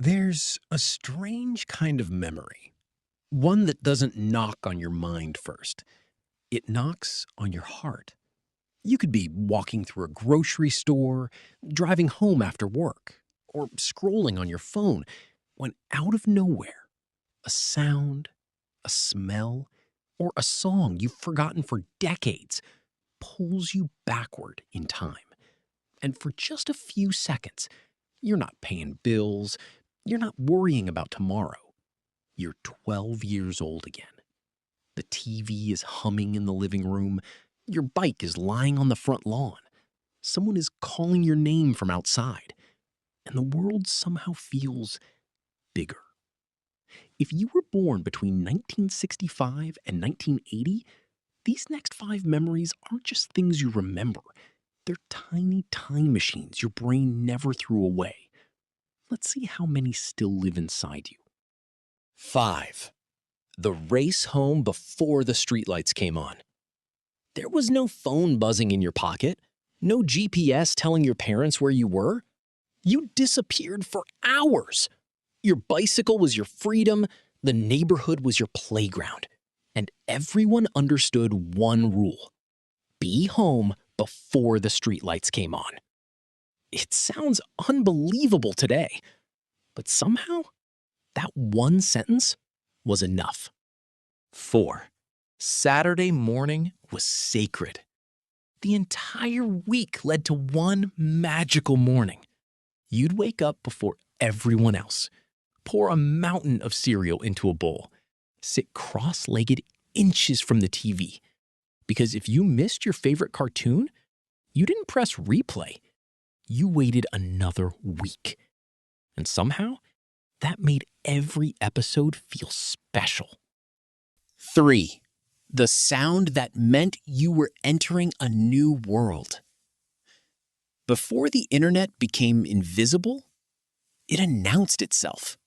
There's a strange kind of memory, one that doesn't knock on your mind first. It knocks on your heart. You could be walking through a grocery store, driving home after work, or scrolling on your phone when out of nowhere, a sound, a smell, or a song you've forgotten for decades pulls you backward in time. And for just a few seconds, you're not paying bills, you're not worrying about tomorrow. You're 12 years old again. The TV is humming in the living room. Your bike is lying on the front lawn. Someone is calling your name from outside. And the world somehow feels bigger. If you were born between 1965 and 1980, these next 5 memories aren't just things you remember. They're tiny time machines your brain never threw away. Let's see how many still live inside you. 5. The race home before the streetlights came on. There was no phone buzzing in your pocket, no GPS telling your parents where you were. You disappeared for hours. Your bicycle was your freedom, the neighborhood was your playground, and everyone understood one rule: be home before the streetlights came on. It sounds unbelievable today, but somehow that one sentence was enough. 4. Saturday morning was sacred. The entire week led to one magical morning. You'd wake up before everyone else, pour a mountain of cereal into a bowl, sit cross-legged inches from the TV. Because if you missed your favorite cartoon, you didn't press replay. You waited another week. And somehow, that made every episode feel special. 3. The sound that meant you were entering a new world. Before the internet became invisible, it announced itself.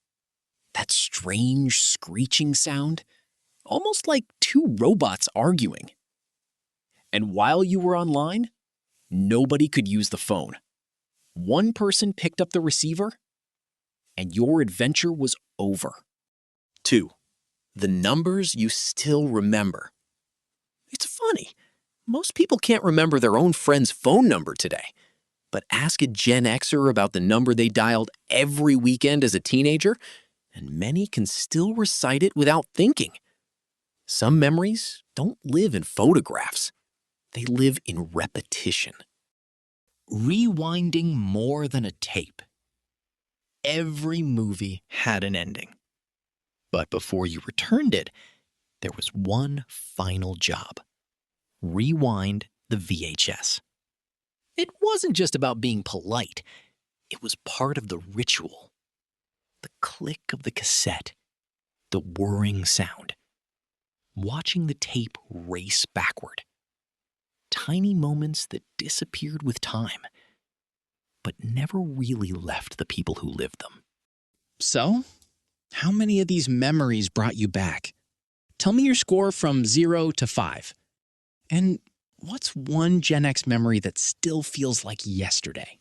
That strange screeching sound, almost like 2 robots arguing. And while you were online, nobody could use the phone. One person picked up the receiver, and your adventure was over. 2. The numbers you still remember. It's funny. Most people can't remember their own friend's phone number today. But ask a Gen Xer about the number they dialed every weekend as a teenager, and many can still recite it without thinking. Some memories don't live in photographs. They live in repetition. Rewinding more than a tape. Every movie had an ending. But before you returned it, there was one final job. Rewind the VHS. It wasn't just about being polite. It was part of the ritual. The click of the cassette, the whirring sound. Watching the tape race backward. Tiny moments that disappeared with time, but never really left the people who lived them. So, how many of these memories brought you back? Tell me your score from 0 to 5. And what's one Gen X memory that still feels like yesterday?